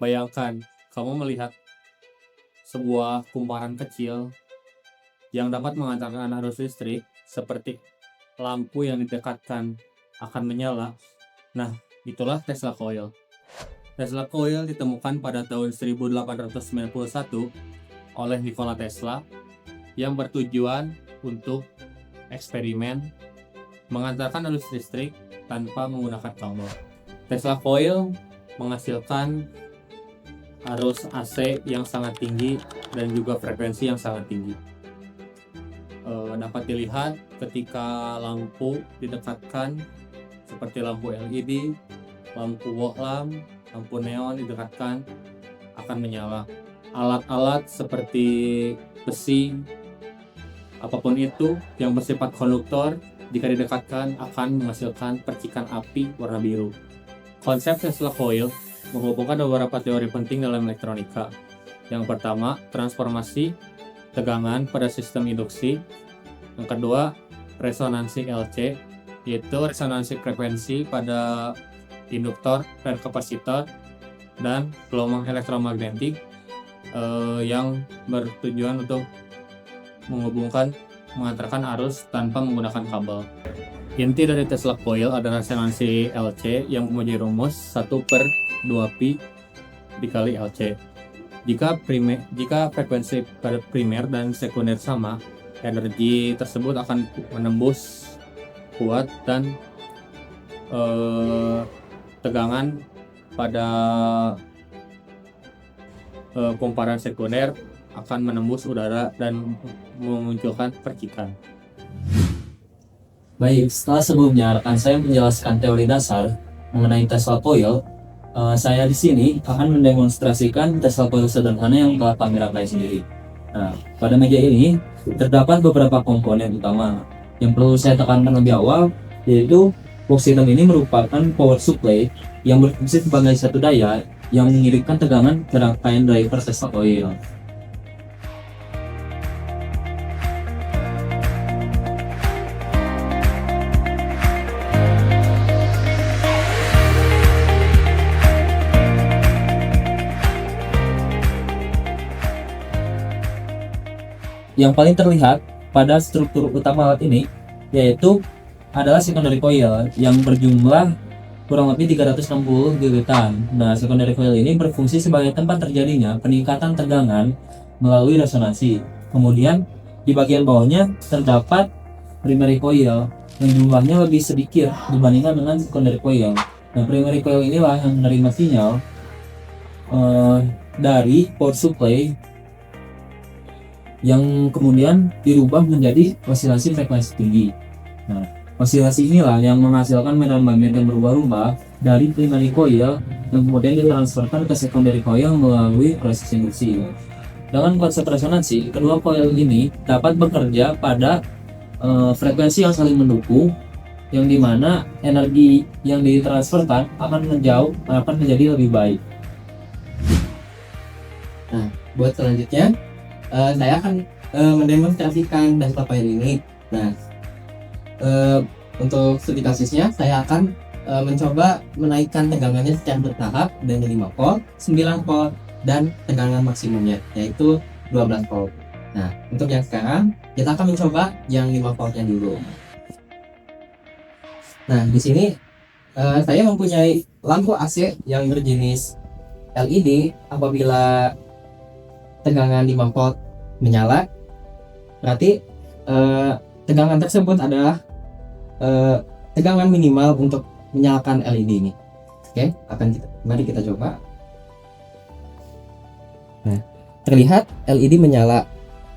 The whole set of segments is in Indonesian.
Bayangkan kamu melihat sebuah kumparan kecil yang dapat mengantarkan arus listrik seperti lampu yang didekatkan akan menyala. Nah, itulah Tesla Coil. Tesla Coil ditemukan pada tahun 1891 oleh Nikola Tesla yang bertujuan untuk eksperimen mengantarkan arus listrik tanpa menggunakan kabel. Tesla Coil menghasilkan arus AC yang sangat tinggi dan juga frekuensi yang sangat tinggi. Dapat dilihat ketika lampu didekatkan seperti lampu LED, lampu wall lamp, lampu neon didekatkan akan menyala. Alat-alat seperti besi, apapun itu yang bersifat konduktor, jika didekatkan akan menghasilkan percikan api warna biru. Konsep Tesla Coil menghubungkan beberapa teori penting dalam elektronika. Yang pertama, transformasi tegangan pada sistem induksi. Yang kedua, resonansi LC, yaitu resonansi frekuensi pada induktor dan kapasitor, dan gelombang elektromagnetik yang bertujuan untuk mengantarkan arus tanpa menggunakan kabel. Inti dari Tesla Coil adalah resonansi LC yang mempunyai rumus 1/2pi dikali LC. Jika frekuensi pada primer dan sekunder sama, energi tersebut akan menembus kuat dan tegangan pada kumparan sekunder akan menembus udara dan memunculkan percikan. Baik, setelah sebelumnya rekan saya menjelaskan teori dasar mengenai Tesla Coil, saya di sini akan mendemonstrasikan Tesla Coil sederhana yang telah kami rangkai sendiri. Nah, pada meja ini terdapat beberapa komponen utama yang perlu saya tekankan lebih awal, yaitu box system ini merupakan power supply yang berfungsi sebagai satu daya yang mengirimkan tegangan ke rangkaian driver Tesla Coil. Yang paling terlihat pada struktur utama alat ini yaitu adalah secondary coil yang berjumlah kurang lebih 360 gigaton. Nah, secondary coil ini berfungsi sebagai tempat terjadinya peningkatan tegangan melalui resonansi. Kemudian di bagian bawahnya terdapat primary coil yang jumlahnya lebih sedikit dibandingkan dengan secondary coil. Nah, primary coil inilah yang menerima sinyal dari power supply yang kemudian dirubah menjadi osilasi frekuensi tinggi. Nah, osilasi inilah yang menghasilkan medan magnet yang berubah-ubah dari primary coil yang kemudian ditransferkan ke secondary coil melalui proses induksi. Dengan konsep resonansi, kedua coil ini dapat bekerja pada frekuensi yang saling mendukung, yang dimana energi yang ditransferkan akan menjadi lebih baik. Nah, buat selanjutnya saya akan mendemonstrasikan Tesla Coil ini. Nah, untuk studi kasusnya saya akan mencoba menaikkan tegangannya secara bertahap dari 5 volt, 9 volt, dan tegangan maksimumnya yaitu 12 volt. Nah, untuk yang sekarang kita akan mencoba yang 5 voltnya dulu. Nah, di sini saya mempunyai lampu AC yang berjenis LED. Apabila tegangan 5 volt menyala, berarti tegangan tersebut adalah tegangan minimal untuk menyalakan LED ini. Oke, mari kita coba. Nah, terlihat LED menyala,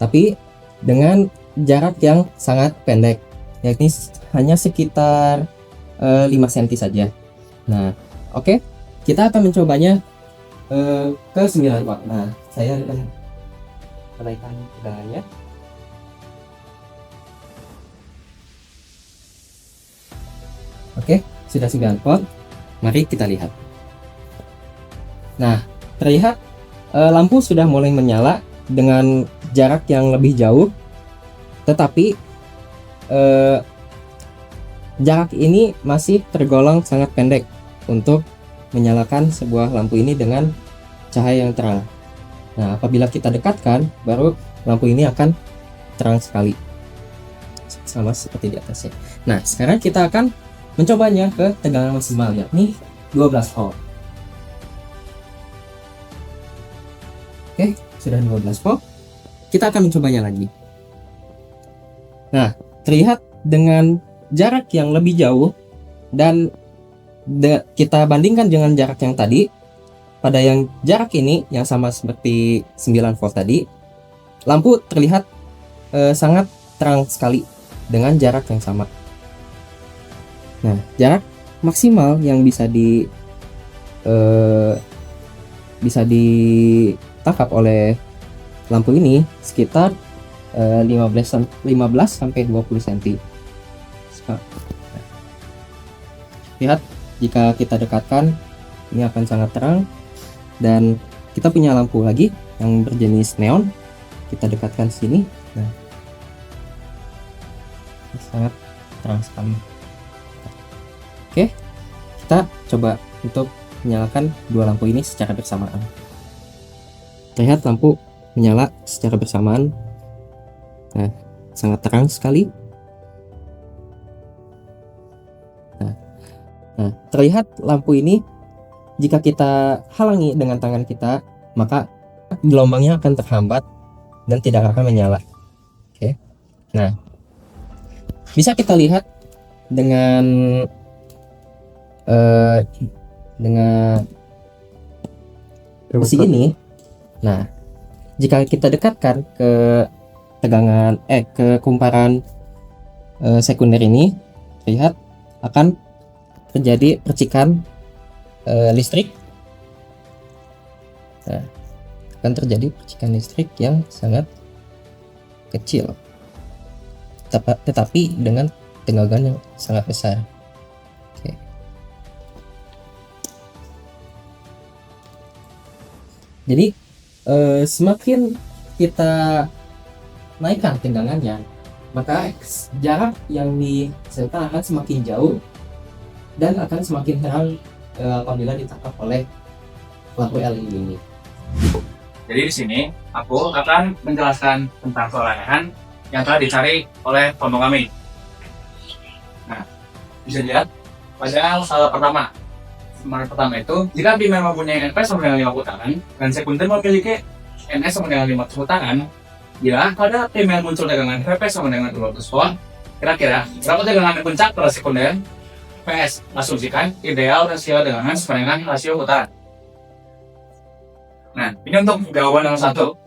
tapi dengan jarak yang sangat pendek, yakni hanya sekitar 5 cm saja. Nah, oke, kita akan mencobanya ke 9 watt. Nah, saya akan menaikkan tegangannya. Oke, sudah 9 volt. Mari kita lihat. Nah, terlihat lampu sudah mulai menyala dengan jarak yang lebih jauh, tetapi jarak ini masih tergolong sangat pendek untuk menyalakan sebuah lampu ini dengan cahaya yang terang. Nah, apabila kita dekatkan, baru lampu ini akan terang sekali, sama seperti di atasnya. Nah, sekarang kita akan mencobanya ke tegangan maksimal, yakni 12 volt. Oke, sudah 12 volt. Kita akan mencobanya lagi. Nah, terlihat dengan jarak yang lebih jauh dan kita bandingkan dengan jarak yang tadi. Pada yang jarak ini yang sama seperti 9 volt tadi, lampu terlihat sangat terang sekali dengan jarak yang sama. Nah, jarak maksimal yang bisa ditangkap oleh lampu ini sekitar 15 sampai 20 cm. Lihat, jika kita dekatkan ini akan sangat terang. Dan kita punya lampu lagi yang berjenis neon, kita dekatkan sini. Nah, sangat terang sekali. Oke, kita coba untuk menyalakan dua lampu ini secara bersamaan. Terlihat lampu menyala secara bersamaan. Nah, sangat terang sekali. Nah, terlihat lampu ini jika kita halangi dengan tangan kita, maka gelombangnya akan terhambat dan tidak akan menyala. Oke. Nah, bisa kita lihat dengan besi ini. Nah, jika kita dekatkan ke kumparan sekunder ini, lihat akan terjadi percikan listrik. Nah, akan terjadi percikan listrik yang sangat kecil, tetapi dengan tegangan yang sangat besar. Oke. Jadi semakin kita naikkan tegangannya, maka jarak yang dihasilkan akan semakin jauh dan akan semakin terang apabila ditangkap oleh lampu LED ini. Jadi di sini aku akan menjelaskan tentang perolehan yang telah dicari oleh kelompok kami. Nah, bisa dilihat pada salah pertama. Semaran pertama itu, jika primer mempunyai NP sama dengan 5 putaran dan sekunder memiliki NS sama dengan 5 putaran, bila pada primer muncul tegangan VP sama dengan 200 volt, kira-kira berapa tegangan puncak pada sekunder? PS, asumsikan ideal rasio tegangan sama dengan rasio putaran. Nah, ini untuk jawaban nomor 1.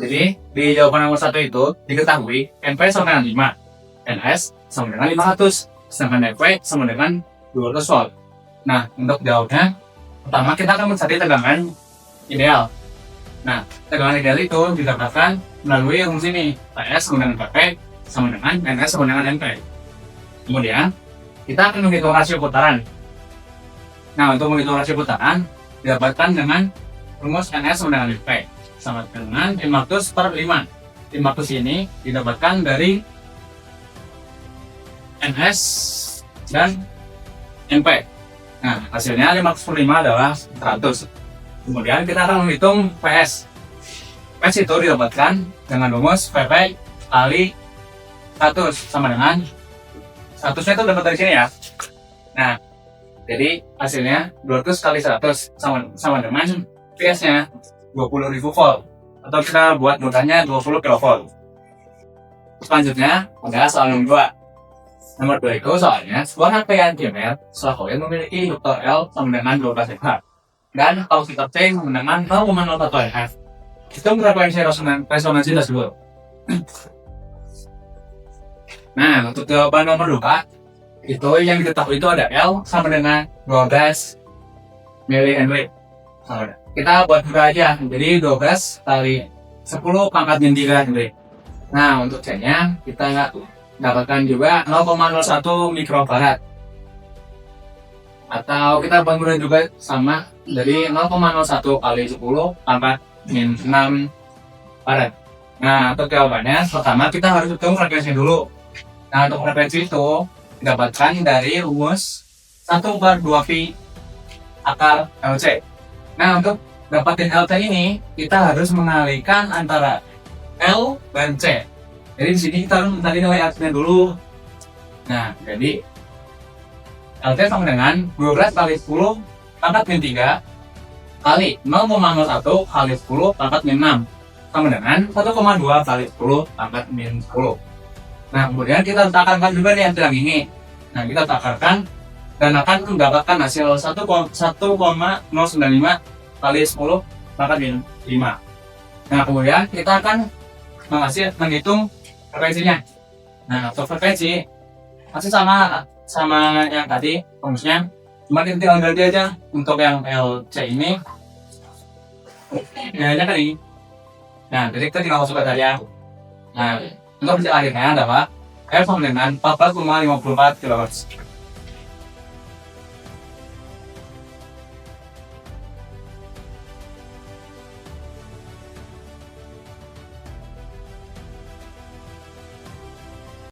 Jadi, di jawaban nomor 1 itu diketahui NP sama dengan 5, NS sama dengan 500, sedangkan FP sama dengan 200 volt. Nah, untuk jawabnya, pertama kita akan mencari tegangan ideal. Nah, tegangan ideal itu didapatkan melalui rumus ini, PS sama dengan PP sama dengan NS sama dengan NP. Kemudian, kita akan menghitung rasio putaran. Nah, untuk menghitung rasio putaran, didapatkan dengan rumus NS sama dengan NP sama dengan 500 per 5. 500 ini didapatkan dari NS dan NP. Nah, hasilnya 500 per 5 adalah 100. Kemudian kita akan menghitung PS. PS itu didapatkan dengan rumus PP kali 100 sama dengan 100-nya itu dapat dari sini ya. Nah, jadi hasilnya 200 kali 100 sama dengan PS-nya 20.000 volt. Atau kita buat mudahnya 20 kV. Selanjutnya, ada soal nomor 2. Nomor 2 itu soalnya sebuah rangkaian diameter setelah koin memiliki induktor L sama dengan 12 F dan kapasitor C sama dengan 0,01 F. Hitung frekuensi resonansitas dulu. Nah, untuk jawaban nomor 2 itu yang diketahui itu ada L sama dengan 12 mH. Kita buat mudah aja, jadi 12 kali 10 pangkat min 3 Henry. Nah, untuk C-nya kita dapatkan juga 0,01 mikrofarad. Atau kita buat mudah juga sama, jadi 0,01 kali 10 pangkat min 6 farad. Nah, untuk jawabannya pertama kita harus hitung frekuensi dulu. Nah, untuk frekuensi itu didapatkan dari rumus 1/2 pi akar LC. Nah, untuk dapatin LT ini, kita harus mengalihkan antara L dan C. Jadi di sini kita harus mencari nilai LT dulu. Nah, jadi LT sama dengan 12 kali 10 pangkat min 3 kali 0,01 kali 10 pangkat min 6 sama dengan 1,2 kali 10 pangkat min 10. Nah, kemudian kita takarkan juga nih yang ini. Nah, kita takarkan dan akan mendapatkan hasil 1,095 kali 10 pangkat min 5. Nah, kemudian kita akan menghitung frekuensinya. Nah, untuk frekuensi masih sama yang tadi rumusnya, cuma kita tinggal ganti aja untuk yang LC ini nilainya kan ini. Nah, jadi kita tinggal masukkan saja. Nah, untuk hasil akhirnya adalah F sama dengan 14,54 kHz.